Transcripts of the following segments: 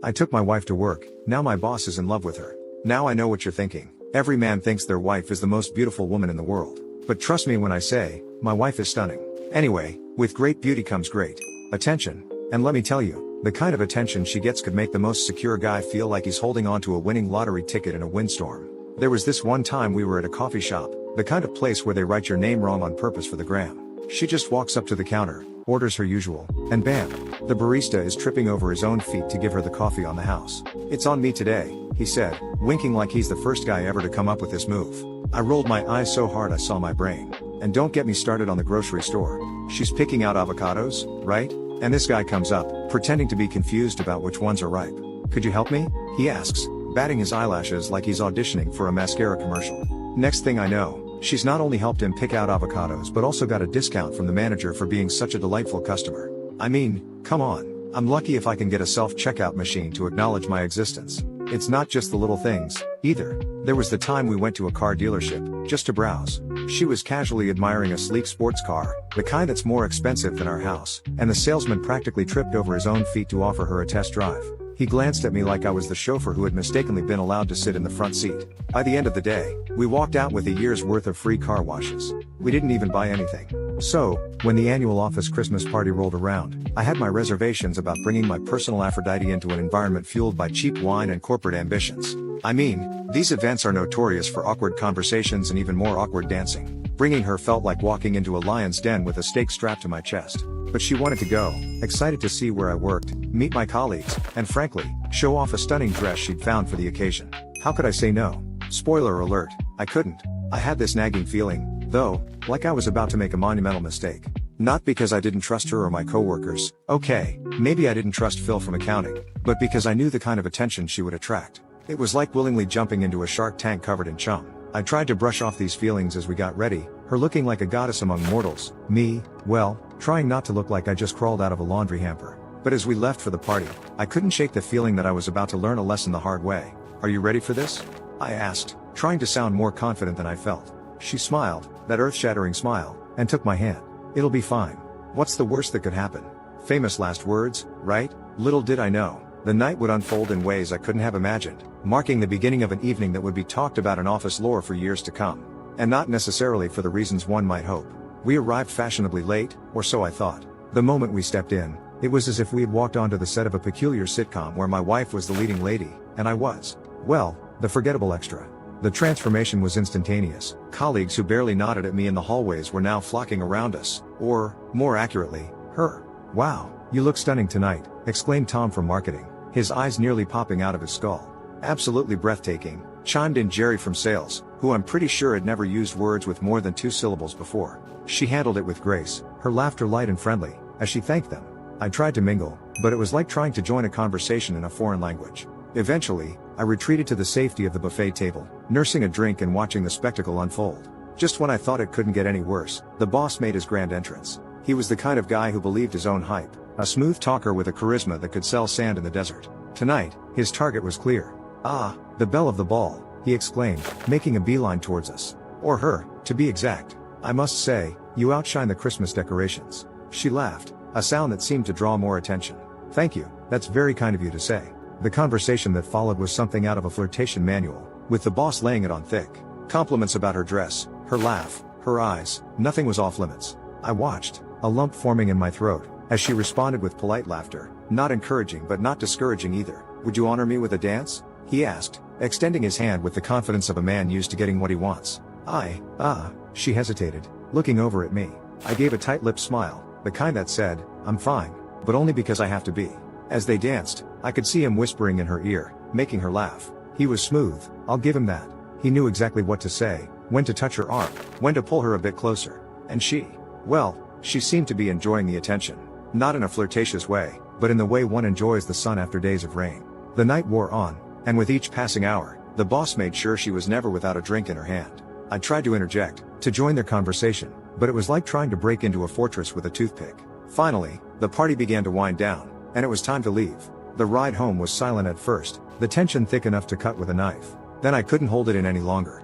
I took my wife to work, now my boss is in love with her. Now I know what you're thinking. Every man thinks their wife is the most beautiful woman in the world. But trust me when I say, my wife is stunning. Anyway, with great beauty comes great attention. And let me tell you, the kind of attention she gets could make the most secure guy feel like he's holding on to a winning lottery ticket in a windstorm. There was this one time we were at a coffee shop, the kind of place where they write your name wrong on purpose for the gram. She just walks up to the counter, orders her usual, and bam! The barista is tripping over his own feet to give her the coffee on the house. "It's on me today," he said, winking like he's the first guy ever to come up with this move. I rolled my eyes so hard I saw my brain. And don't get me started on the grocery store. She's picking out avocados, right? And this guy comes up, pretending to be confused about which ones are ripe. "Could you help me?" he asks, batting his eyelashes like he's auditioning for a mascara commercial. Next thing I know, she's not only helped him pick out avocados but also got a discount from the manager for being such a delightful customer. I mean, come on. I'm lucky if I can get a self-checkout machine to acknowledge my existence. It's not just the little things, either. There was the time we went to a car dealership, just to browse. She was casually admiring a sleek sports car, the kind that's more expensive than our house, and the salesman practically tripped over his own feet to offer her a test drive. He glanced at me like I was the chauffeur who had mistakenly been allowed to sit in the front seat. By the end of the day, we walked out with a year's worth of free car washes. We didn't even buy anything. So, when the annual office Christmas party rolled around, I had my reservations about bringing my personal Aphrodite into an environment fueled by cheap wine and corporate ambitions. I mean, these events are notorious for awkward conversations and even more awkward dancing. Bringing her felt like walking into a lion's den with a stake strapped to my chest. But she wanted to go, excited to see where I worked, meet my colleagues, and frankly, show off a stunning dress she'd found for the occasion. How could I say no? Spoiler alert, I couldn't. I had this nagging feeling, though, like I was about to make a monumental mistake. Not because I didn't trust her or my coworkers, okay, maybe I didn't trust Phil from accounting, but because I knew the kind of attention she would attract. It was like willingly jumping into a shark tank covered in chum. I tried to brush off these feelings as we got ready, her looking like a goddess among mortals, me, well, trying not to look like I just crawled out of a laundry hamper. But as we left for the party, I couldn't shake the feeling that I was about to learn a lesson the hard way. "Are you ready for this?" I asked, trying to sound more confident than I felt. She smiled, that earth-shattering smile, and took my hand. "It'll be fine. What's the worst that could happen?" Famous last words, right? Little did I know, the night would unfold in ways I couldn't have imagined, marking the beginning of an evening that would be talked about in office lore for years to come. And not necessarily for the reasons one might hope. We arrived fashionably late, or so I thought. The moment we stepped in, it was as if we had walked onto the set of a peculiar sitcom where my wife was the leading lady, and I was, well, the forgettable extra. The transformation was instantaneous. Colleagues who barely nodded at me in the hallways were now flocking around us, or, more accurately, her. "Wow, you look stunning tonight," exclaimed Tom from marketing, his eyes nearly popping out of his skull. "Absolutely breathtaking," chimed in Jerry from sales, who I'm pretty sure had never used words with more than 2 syllables before. She handled it with grace, her laughter light and friendly, as she thanked them. I tried to mingle, but it was like trying to join a conversation in a foreign language. Eventually, I retreated to the safety of the buffet table, nursing a drink and watching the spectacle unfold. Just when I thought it couldn't get any worse, the boss made his grand entrance. He was the kind of guy who believed his own hype, a smooth talker with a charisma that could sell sand in the desert. Tonight, his target was clear. "Ah, the belle of the ball," he exclaimed, making a beeline towards us. Or her, to be exact. "I must say, you outshine the Christmas decorations." She laughed, a sound that seemed to draw more attention. "Thank you, that's very kind of you to say." The conversation that followed was something out of a flirtation manual, with the boss laying it on thick. Compliments about her dress, her laugh, her eyes, nothing was off limits. I watched, a lump forming in my throat, as she responded with polite laughter, not encouraging but not discouraging either. "Would you honor me with a dance?" he asked, extending his hand with the confidence of a man used to getting what he wants. She hesitated, looking over at me. I gave a tight-lipped smile, the kind that said, "I'm fine, but only because I have to be." As they danced, I could see him whispering in her ear, making her laugh. He was smooth, I'll give him that. He knew exactly what to say, when to touch her arm, when to pull her a bit closer. And she seemed to be enjoying the attention. Not in a flirtatious way, but in the way one enjoys the sun after days of rain. The night wore on, and with each passing hour, the boss made sure she was never without a drink in her hand. I tried to interject, to join their conversation, but it was like trying to break into a fortress with a toothpick. Finally, the party began to wind down, and it was time to leave. The ride home was silent at first, the tension thick enough to cut with a knife. Then I couldn't hold it in any longer.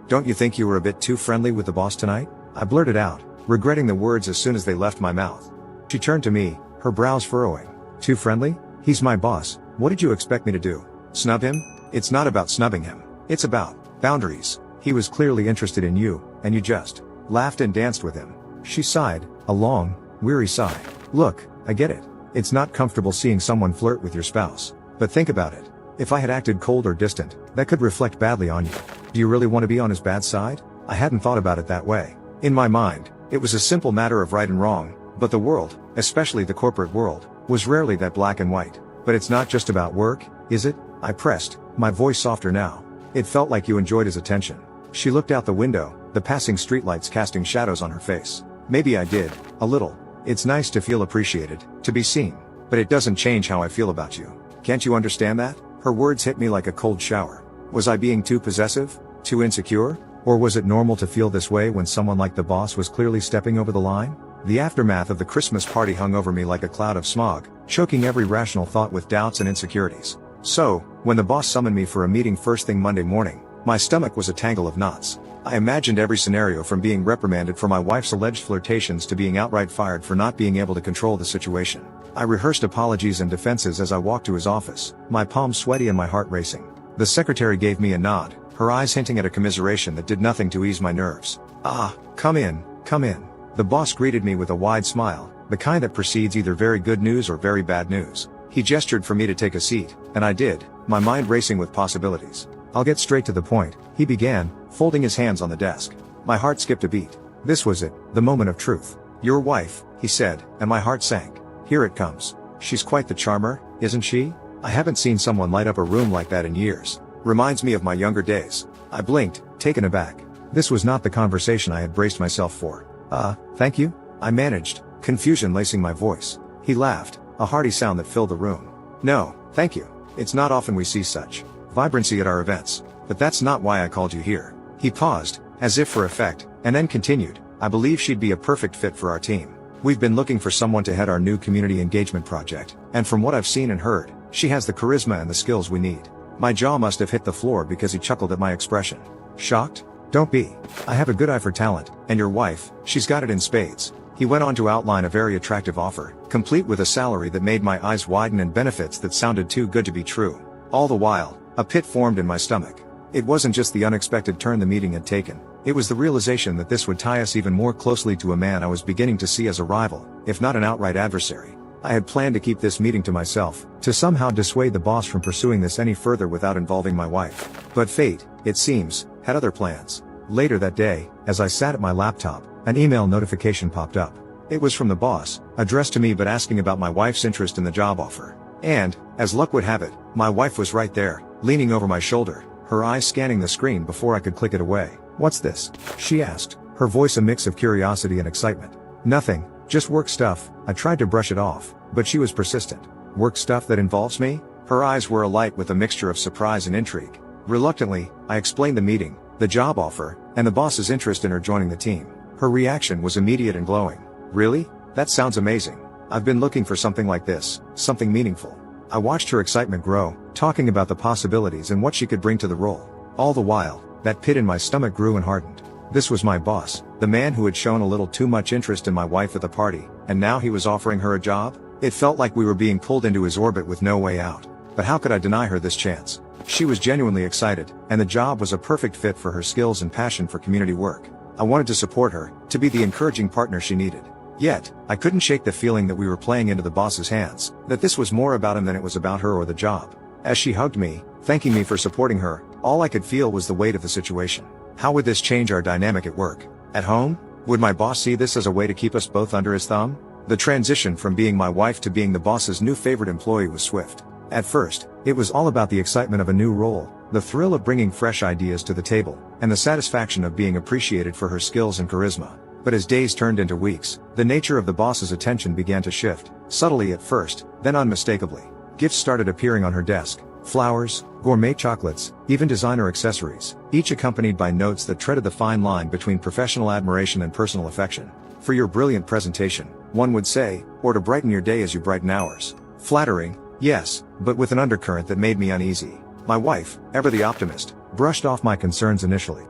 "Don't you think you were a bit too friendly with the boss tonight?" I blurted out, regretting the words as soon as they left my mouth. She turned to me, her brows furrowing. "Too friendly? He's my boss, what did you expect me to do? Snub him? It's not about snubbing him. It's about boundaries. He was clearly interested in you, and you just laughed and danced with him. She sighed, a long, weary sigh. Look, I get it. It's not comfortable seeing someone flirt with your spouse. But think about it. If I had acted cold or distant, that could reflect badly on you. Do you really want to be on his bad side? I hadn't thought about it that way. In my mind, it was a simple matter of right and wrong, but the world, especially the corporate world, was rarely that black and white. But it's not just about work, is it? I pressed, my voice softer now. It felt like you enjoyed his attention. She looked out the window, the passing streetlights casting shadows on her face. Maybe I did, a little. It's nice to feel appreciated, to be seen. But it doesn't change how I feel about you. Can't you understand that? Her words hit me like a cold shower. Was I being too possessive? Too insecure? Or was it normal to feel this way when someone like the boss was clearly stepping over the line? The aftermath of the Christmas party hung over me like a cloud of smog, choking every rational thought with doubts and insecurities. So, when the boss summoned me for a meeting first thing Monday morning, my stomach was a tangle of knots. I imagined every scenario from being reprimanded for my wife's alleged flirtations to being outright fired for not being able to control the situation. I rehearsed apologies and defenses as I walked to his office, my palms sweaty and my heart racing. The secretary gave me a nod, her eyes hinting at a commiseration that did nothing to ease my nerves. "Ah, come in, come in." The boss greeted me with a wide smile, the kind that precedes either very good news or very bad news. He gestured for me to take a seat, and I did, my mind racing with possibilities. "I'll get straight to the point," he began, folding his hands on the desk. My heart skipped a beat. This was it, the moment of truth. "Your wife," he said, and my heart sank. Here it comes. She's quite the charmer, isn't she? I haven't seen someone light up a room like that in years. Reminds me of my younger days. I blinked, taken aback. This was not the conversation I had braced myself for. Thank you?" I managed, confusion lacing my voice. He laughed, a hearty sound that filled the room. "No, thank you. It's not often we see such vibrancy at our events. But that's not why I called you here." He paused, as if for effect, and then continued, "I believe she'd be a perfect fit for our team. We've been looking for someone to head our new community engagement project, and from what I've seen and heard, she has the charisma and the skills we need." My jaw must have hit the floor because he chuckled at my expression. "Shocked? Don't be. I have a good eye for talent, and your wife, she's got it in spades." He went on to outline a very attractive offer, complete with a salary that made my eyes widen and benefits that sounded too good to be true. All the while, a pit formed in my stomach. It wasn't just the unexpected turn the meeting had taken. It was the realization that this would tie us even more closely to a man I was beginning to see as a rival, if not an outright adversary. I had planned to keep this meeting to myself, to somehow dissuade the boss from pursuing this any further without involving my wife. But fate, it seems, had other plans. Later that day, as I sat at my laptop, an email notification popped up. It was from the boss, addressed to me but asking about my wife's interest in the job offer. And, as luck would have it, my wife was right there, leaning over my shoulder, her eyes scanning the screen before I could click it away. "What's this?" she asked, her voice a mix of curiosity and excitement. "Nothing, just work stuff." I tried to brush it off, but she was persistent. "Work stuff that involves me?" Her eyes were alight with a mixture of surprise and intrigue. Reluctantly, I explained the meeting, the job offer, and the boss's interest in her joining the team. Her reaction was immediate and glowing. "Really? That sounds amazing. I've been looking for something like this, something meaningful." I watched her excitement grow, talking about the possibilities and what she could bring to the role. All the while, that pit in my stomach grew and hardened. This was my boss, the man who had shown a little too much interest in my wife at the party, and now he was offering her a job? It felt like we were being pulled into his orbit with no way out. But how could I deny her this chance? She was genuinely excited, and the job was a perfect fit for her skills and passion for community work. I wanted to support her, to be the encouraging partner she needed. Yet, I couldn't shake the feeling that we were playing into the boss's hands, that this was more about him than it was about her or the job. As she hugged me, thanking me for supporting her, all I could feel was the weight of the situation. How would this change our dynamic at work? At home? Would my boss see this as a way to keep us both under his thumb? The transition from being my wife to being the boss's new favorite employee was swift. At first, it was all about the excitement of a new role, the thrill of bringing fresh ideas to the table, and the satisfaction of being appreciated for her skills and charisma. But as days turned into weeks, the nature of the boss's attention began to shift, subtly at first, then unmistakably. Gifts started appearing on her desk. Flowers, gourmet chocolates, even designer accessories, each accompanied by notes that treaded the fine line between professional admiration and personal affection. "For your brilliant presentation," one would say, or "to brighten your day as you brighten ours." Flattering, yes, but with an undercurrent that made me uneasy. My wife, ever the optimist, brushed off my concerns initially.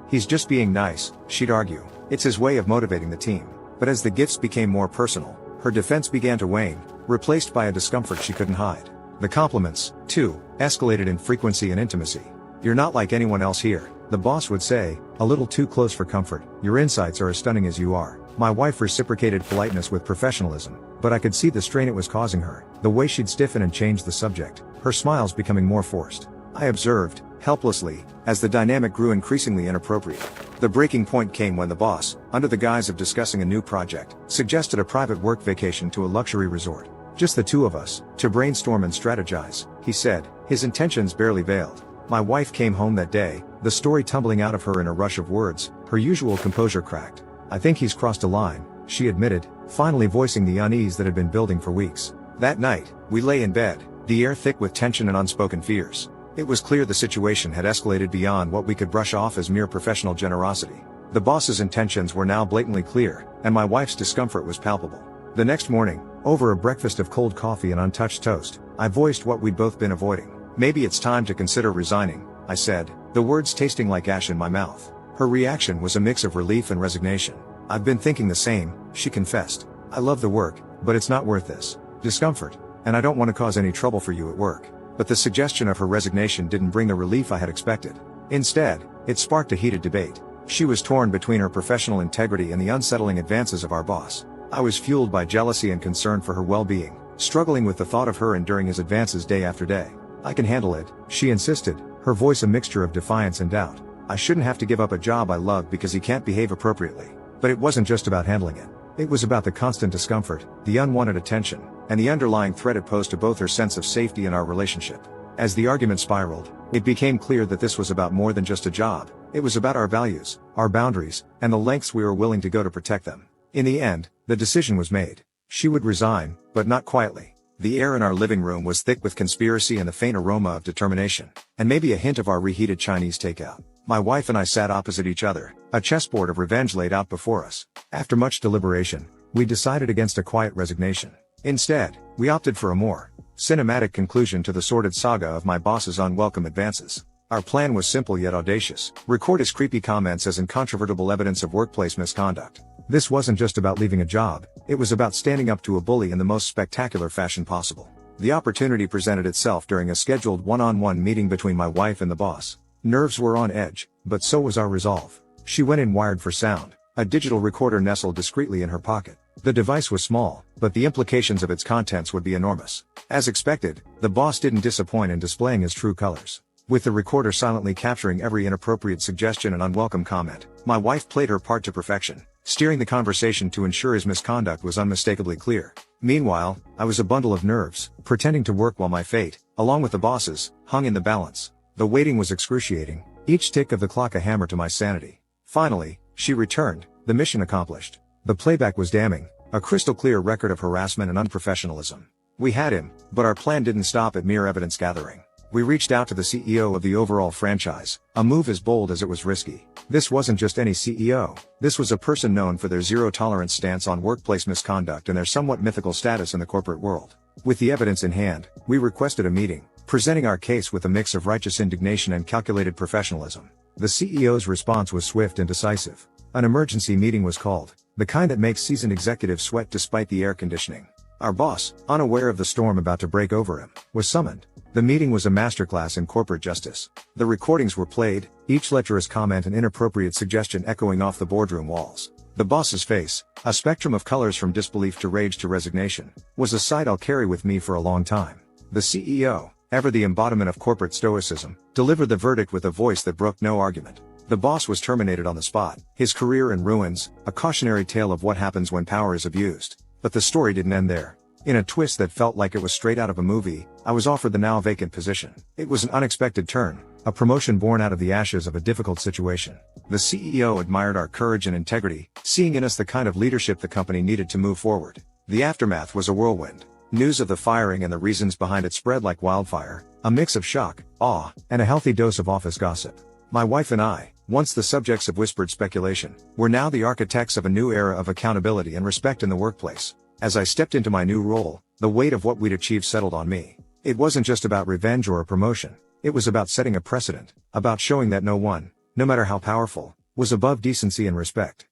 "He's just being nice," she'd argue. "It's his way of motivating the team." But as the gifts became more personal, Her defense began to wane, replaced by a discomfort she couldn't hide. The compliments, too, escalated in frequency and intimacy. "You're not like anyone else here," the boss would say, "a little too close for comfort. Your insights are as stunning as you are." My wife reciprocated politeness with professionalism, but I could see the strain it was causing her, the way she'd stiffen and change the subject, her smiles becoming more forced. I observed, helplessly, as the dynamic grew increasingly inappropriate. The breaking point came when the boss, under the guise of discussing a new project, suggested a private work vacation to a luxury resort. "Just the two of us, to brainstorm and strategize," he said, his intentions barely veiled. My wife came home that day, the story tumbling out of her in a rush of words, her usual composure cracked. "I think he's crossed a line," she admitted, finally voicing the unease that had been building for weeks. That night, we lay in bed, the air thick with tension and unspoken fears. It was clear the situation had escalated beyond what we could brush off as mere professional generosity. The boss's intentions were now blatantly clear, and my wife's discomfort was palpable. The next morning, over a breakfast of cold coffee and untouched toast, I voiced what we'd both been avoiding. "Maybe it's time to consider resigning," I said, the words tasting like ash in my mouth. Her reaction was a mix of relief and resignation. "I've been thinking the same," she confessed. "I love the work, but it's not worth this discomfort, and I don't want to cause any trouble for you at work." But the suggestion of her resignation didn't bring the relief I had expected. Instead, it sparked a heated debate. She was torn between her professional integrity and the unsettling advances of our boss. I was fueled by jealousy and concern for her well-being, struggling with the thought of her enduring his advances day after day. "I can handle it," she insisted, her voice a mixture of defiance and doubt. "I shouldn't have to give up a job I love because he can't behave appropriately." But it wasn't just about handling it. It was about the constant discomfort, the unwanted attention, and the underlying threat it posed to both her sense of safety and our relationship. As the argument spiraled, it became clear that this was about more than just a job. It was about our values, our boundaries, and the lengths we were willing to go to protect them. In the end, the decision was made. She would resign, but not quietly. The air in our living room was thick with conspiracy and the faint aroma of determination, and maybe a hint of our reheated Chinese takeout. My wife and I sat opposite each other, a chessboard of revenge laid out before us. After much deliberation, we decided against a quiet resignation. Instead, we opted for a more cinematic conclusion to the sordid saga of my boss's unwelcome advances. Our plan was simple yet audacious: record his creepy comments as incontrovertible evidence of workplace misconduct. This wasn't just about leaving a job, it was about standing up to a bully in the most spectacular fashion possible. The opportunity presented itself during a scheduled one-on-one meeting between my wife and the boss. Nerves were on edge, but so was our resolve. She went in wired for sound, a digital recorder nestled discreetly in her pocket. The device was small, but the implications of its contents would be enormous. As expected, the boss didn't disappoint in displaying his true colors. With the recorder silently capturing every inappropriate suggestion and unwelcome comment, my wife played her part to perfection, steering the conversation to ensure his misconduct was unmistakably clear. Meanwhile, I was a bundle of nerves, pretending to work while my fate, along with the boss's, hung in the balance. The waiting was excruciating, each tick of the clock a hammer to my sanity. Finally, she returned, the mission accomplished. The playback was damning, a crystal clear record of harassment and unprofessionalism. We had him, but our plan didn't stop at mere evidence gathering. We reached out to the CEO of the overall franchise, a move as bold as it was risky. This wasn't just any CEO, this was a person known for their zero-tolerance stance on workplace misconduct and their somewhat mythical status in the corporate world. With the evidence in hand, we requested a meeting, presenting our case with a mix of righteous indignation and calculated professionalism. The CEO's response was swift and decisive. An emergency meeting was called, the kind that makes seasoned executives sweat despite the air conditioning. Our boss, unaware of the storm about to break over him, was summoned. The meeting was a masterclass in corporate justice. The recordings were played, each lecherous comment and inappropriate suggestion echoing off the boardroom walls. The boss's face, a spectrum of colors from disbelief to rage to resignation, was a sight I'll carry with me for a long time. The CEO, ever the embodiment of corporate stoicism, delivered the verdict with a voice that brooked no argument. The boss was terminated on the spot, his career in ruins, a cautionary tale of what happens when power is abused. But the story didn't end there. In a twist that felt like it was straight out of a movie, I was offered the now vacant position. It was an unexpected turn, a promotion born out of the ashes of a difficult situation. The CEO admired our courage and integrity, seeing in us the kind of leadership the company needed to move forward. The aftermath was a whirlwind. News of the firing and the reasons behind it spread like wildfire, a mix of shock, awe, and a healthy dose of office gossip. My wife and I, once the subjects of whispered speculation, were now the architects of a new era of accountability and respect in the workplace. As I stepped into my new role, the weight of what we'd achieved settled on me. It wasn't just about revenge or a promotion. It was about setting a precedent, about showing that no one, no matter how powerful, was above decency and respect.